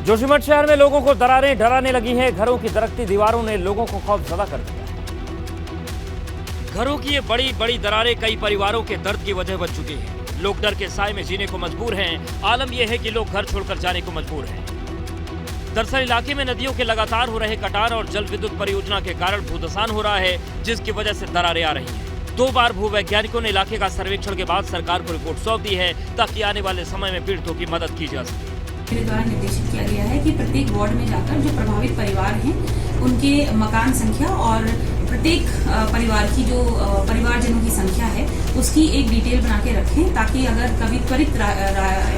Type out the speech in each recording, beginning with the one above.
जोशीमठ शहर में लोगों को दरारें डराने लगी हैं। घरों की दरकती दीवारों ने लोगों को खौफजदा कर दिया। घरों की ये बड़ी बड़ी दरारें कई परिवारों के दर्द की वजह बन चुकी हैं। लोग डर के साए में जीने को मजबूर हैं। आलम यह है कि लोग घर छोड़कर जाने को मजबूर हैं। दरअसल इलाके में नदियों के लगातार हो रहे कटान और जल विद्युत परियोजना के कारण भूधसान हो रहा है, जिसकी वजह से दरारें आ रही हैं। 2 बार भूवैज्ञानिकों ने इलाके का सर्वेक्षण के बाद सरकार को रिपोर्ट सौंप दी है, ताकि आने वाले समय में पीड़ितों की मदद की जा सके। मेरे द्वारा निर्देशित किया गया है कि प्रत्येक वार्ड में जाकर जो प्रभावित परिवार हैं उनके मकान संख्या और प्रत्येक परिवार की जो परिवारजनों की संख्या है उसकी एक डिटेल बना के रखें, ताकि अगर कभी त्वरित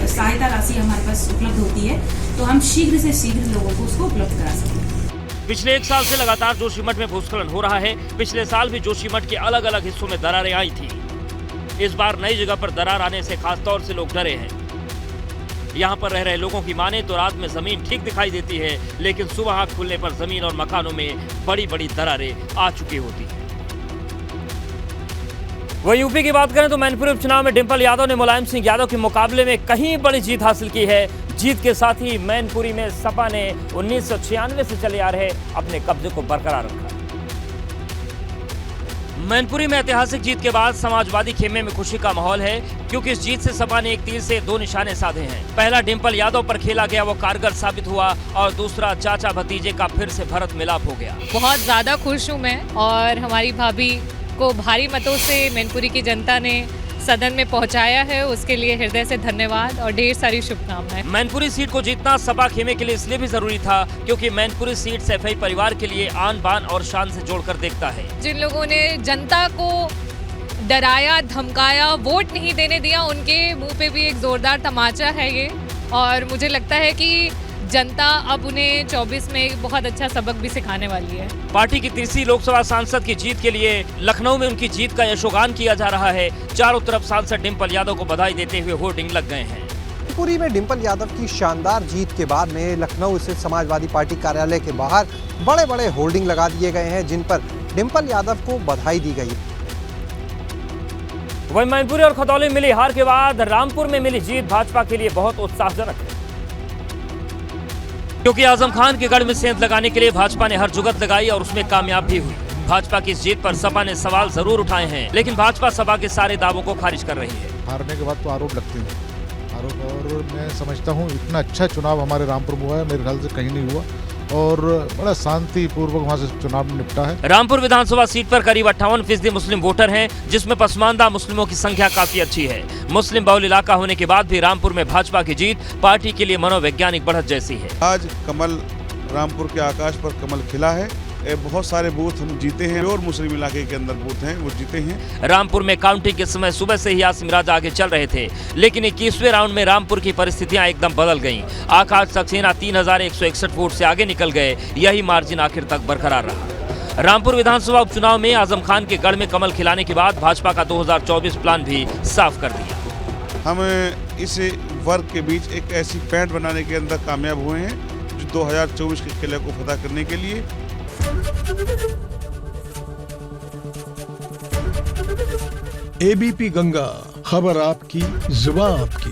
सहायता राशि हमारे पास उपलब्ध होती है तो हम शीघ्र से शीघ्र लोगों को उसको उपलब्ध करा सकें। पिछले 1 साल से लगातार जोशीमठ में भूस्खलन हो रहा है। पिछले साल भी जोशीमठ के अलग अलग हिस्सों में दरारें आई थी। इस बार नई जगह पर दरार आने से खासतौर से लोग डरे हैं। यहाँ पर रह रहे लोगों की माने तो रात में जमीन ठीक दिखाई देती है, लेकिन सुबह आँख खुलने पर जमीन और मकानों में बड़ी बड़ी दरारें आ चुकी होती हैं। वहीं यूपी की बात करें तो मैनपुरी उपचुनाव में डिंपल यादव ने मुलायम सिंह यादव के मुकाबले में कहीं बड़ी जीत हासिल की है। जीत के साथ ही मैनपुरी में सपा ने 1996 से चले आ रहे अपने कब्जे को बरकरार रखा। मैनपुरी में ऐतिहासिक जीत के बाद समाजवादी खेमे में खुशी का माहौल है, क्योंकि इस जीत से सपा ने एक तीर से 2 निशाने साधे हैं। पहला डिंपल यादव पर खेला गया वो कारगर साबित हुआ, और दूसरा चाचा भतीजे का फिर से भरत मिलाप हो गया। बहुत ज्यादा खुश हूँ मैं, और हमारी भाभी को भारी मतों से मैनपुरी की जनता ने सदन में पहुंचाया है, उसके लिए हृदय से धन्यवाद और ढेर सारी शुभकामनाएं। मैनपुरी सीट को जीतना सपा खेमे के लिए इसलिए भी जरूरी था, क्योंकि मैनपुरी सीट सैफई परिवार के लिए आन बान और शान से जोड़कर देखता है। जिन लोगों ने जनता को डराया, धमकाया, वोट नहीं देने दिया, उनके मुंह पे भी एक जोरदार तमाचा है ये, और मुझे लगता है कि जनता अब उन्हें 24 में बहुत अच्छा सबक भी सिखाने वाली है। पार्टी की तीसरी लोकसभा सांसद की जीत के लिए लखनऊ में उनकी जीत का यशोगान किया जा रहा है। चारों तरफ सांसद डिंपल यादव को बधाई देते हुए होर्डिंग लग गए हैं। मैनपुरी में डिंपल यादव की शानदार जीत के बाद में लखनऊ स्थित समाजवादी पार्टी कार्यालय के बाहर बड़े बड़े होर्डिंग लगा दिए गए हैं, जिन पर डिंपल यादव को बधाई दी गई। वहीं मैनपुरी और खतौली में मिली हार के बाद रामपुर में मिली जीत भाजपा के लिए बहुत उत्साहजनक है, क्योंकि आजम खान के गढ़ में सेंध लगाने के लिए भाजपा ने हर जुगत लगाई और उसमें कामयाब भी हुई। भाजपा की इस जीत पर सपा ने सवाल जरूर उठाए हैं, लेकिन भाजपा सपा के सारे दावों को खारिज कर रही है। हारने के बाद तो आरोप लगते हैं, और मैं समझता हूँ इतना अच्छा चुनाव हमारे रामपुर में हुआ है, मेरे ख्याल से कहीं नहीं हुआ, और बड़ा शांतिपूर्वक वहाँ से चुनाव निपटा है। रामपुर विधानसभा सीट पर करीब 58% मुस्लिम वोटर हैं, जिसमें पसमानदा मुस्लिमों की संख्या काफी अच्छी है। मुस्लिम बहुल इलाका होने के बाद भी रामपुर में भाजपा की जीत पार्टी के लिए मनोवैज्ञानिक बढ़त जैसी है। आज कमल रामपुर के आकाश पर कमल खिला है। बहुत सारे बूथ हम जीते हैं, और मुस्लिम इलाके के अंदर बूथ हैं वो जीते हैं। रामपुर में काउंटिंग के समय सुबह से ही आसिम राजा आगे चल रहे थे, लेकिन 21वें राउंड में रामपुर की परिस्थितियां एकदम बदल गईं। आकाश सक्सेना 3161 वोट से आगे निकल गए। यही मार्जिन आखिर तक बरकरार रहा। रामपुर विधानसभा उपचुनाव में आजम खान के गढ़ में कमल खिलाने के बाद भाजपा का 2024 प्लान भी साफ कर दिया। हम इस वर्ग के बीच एक ऐसी पैंट बनाने के अंदर कामयाब हुए हैं जो 2024 के किले को फतह करने के लिए। एबीपी गंगा, खबर आपकी, जुबान आपकी।